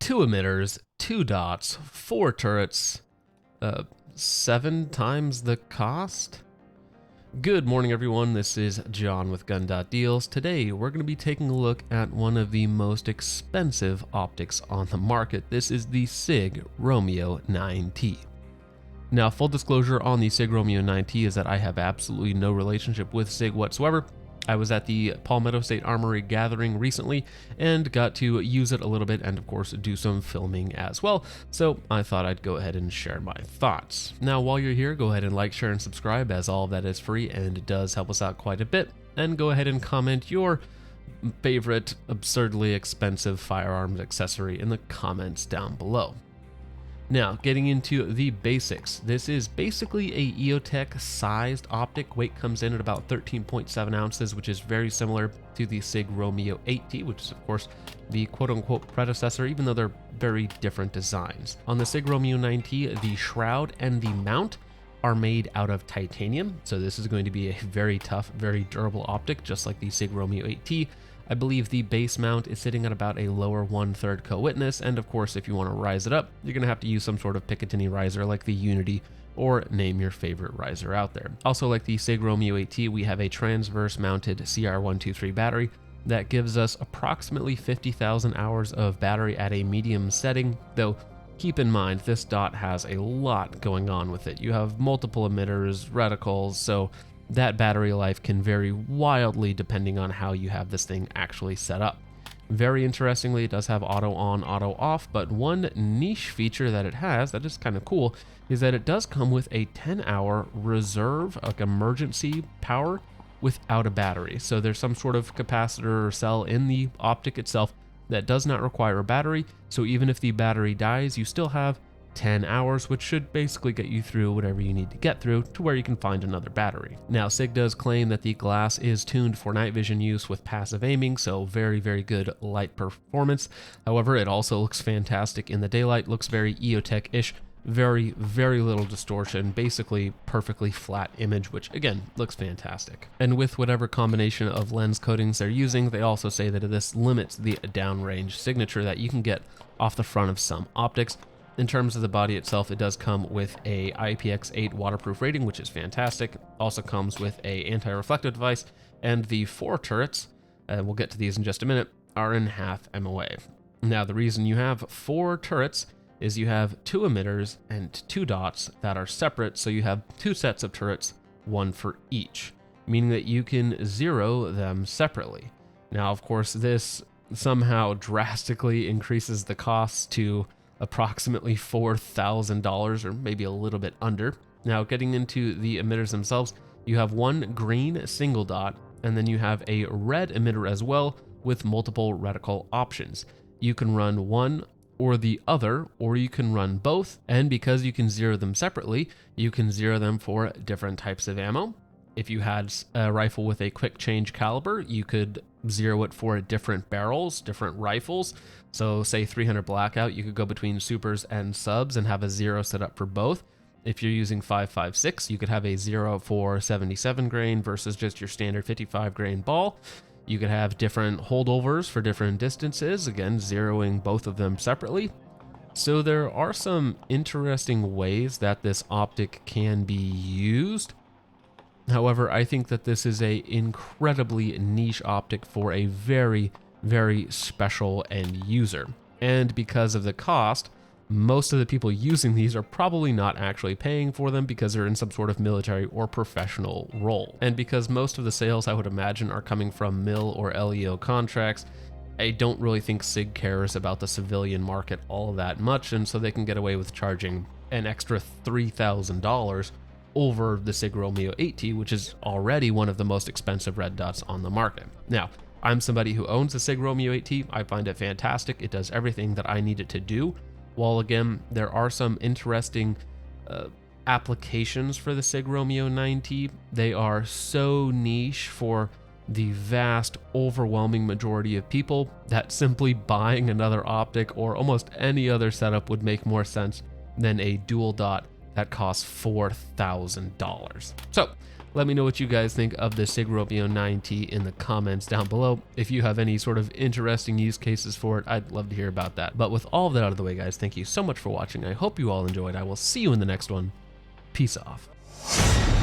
2 emitters, 2 dots, 4 turrets, 7 times the cost? Good morning, everyone. This is John with Gun.Deals. Today, we're going to be taking a look at one of the most expensive optics on the market. This is the Sig Romeo 9T. Now, full disclosure on the Sig Romeo 9T is that I have absolutely no relationship with Sig whatsoever. I was at the Palmetto State Armory gathering recently and got to use it a little bit and of course do some filming as well, so I thought I'd go ahead and share my thoughts. Now while you're here, go ahead and like, share, and subscribe, as all of that is free and it does help us out quite a bit, and go ahead and comment your favorite absurdly expensive firearms accessory in the comments down below. Now, getting into the basics. This is basically a EOTech sized optic. Weight comes in at about 13.7 ounces, which is very similar to the Sig Romeo 8T, which is of course the quote-unquote predecessor, even though they're very different designs. On the Sig Romeo 9T, the shroud and the mount are made out of titanium, so this is going to be a very tough, very durable optic, just like the Sig Romeo 8T. I believe the base mount is sitting at about a lower 1/3 co-witness, and of course if you want to rise it up, you're going to have to use some sort of Picatinny riser like the Unity, or name your favorite riser out there. Also, like the Sig Romeo 8T, we have a transverse mounted CR123 battery that gives us approximately 50,000 hours of battery at a medium setting, though keep in mind this dot has a lot going on with it. You have multiple emitters, reticles, so that battery life can vary wildly depending on how you have this thing actually set up. Very interestingly, it does have auto on, auto off, but one niche feature that it has that is kind of cool is that it does come with a 10-hour reserve, like emergency power, without a battery. So there's some sort of capacitor or cell in the optic itself that does not require a battery, so even if the battery dies, you still have 10 hours, which should basically get you through whatever you need to get through to where you can find another battery. Now, Sig does claim that the glass is tuned for night vision use with passive aiming, so very, very good light performance. However, it also looks fantastic in the daylight, looks very EOTech-ish, very, very little distortion, basically perfectly flat image, which again, looks fantastic. And with whatever combination of lens coatings they're using, they also say that this limits the downrange signature that you can get off the front of some optics. In terms of the body itself, it does come with a IPX8 waterproof rating, which is fantastic. Also comes with a anti-reflective device, and the 4 turrets, and we'll get to these in just a minute, are in half MOA. Now, the reason you have 4 turrets is you have 2 emitters and 2 dots that are separate, so you have 2 sets of turrets, 1 for each, meaning that you can zero them separately. Now, of course, this somehow drastically increases the costs to approximately $4,000, or maybe a little bit under. Now, getting into the emitters themselves, you have one green single dot, and then you have a red emitter as well with multiple reticle options. You can run one or the other, or you can run both, and because you can zero them separately, you can zero them for different types of ammo. If you had a rifle with a quick change caliber, you could zero it for different barrels, different rifles. So say 300 blackout, you could go between supers and subs and have a zero set up for both. If you're using 5.56, you could have a zero for 77 grain versus just your standard 55 grain ball. You could have different holdovers for different distances, again, zeroing both of them separately. So there are some interesting ways that this optic can be used. However, I think that this is a incredibly niche optic for a very, very special end user. And because of the cost, most of the people using these are probably not actually paying for them because they're in some sort of military or professional role. And because most of the sales, I would imagine, are coming from MIL or LEO contracts, I don't really think Sig cares about the civilian market all that much, and so they can get away with charging an extra $3,000 over the Sig Romeo 8T, which is already one of the most expensive red dots on the market. Now, I'm somebody who owns a Sig Romeo 8T. I find it fantastic. It does everything that I need it to do. While again, there are some interesting applications for the Sig Romeo 9T, they are so niche for the vast, overwhelming majority of people that simply buying another optic or almost any other setup would make more sense than a dual dot that costs $4,000. So let me know what you guys think of the Sig Romeo 9T in the comments down below. If you have any sort of interesting use cases for it, I'd love to hear about that. But with all of that out of the way, guys, thank you so much for watching. I hope you all enjoyed. I will see you in the next one. Peace off.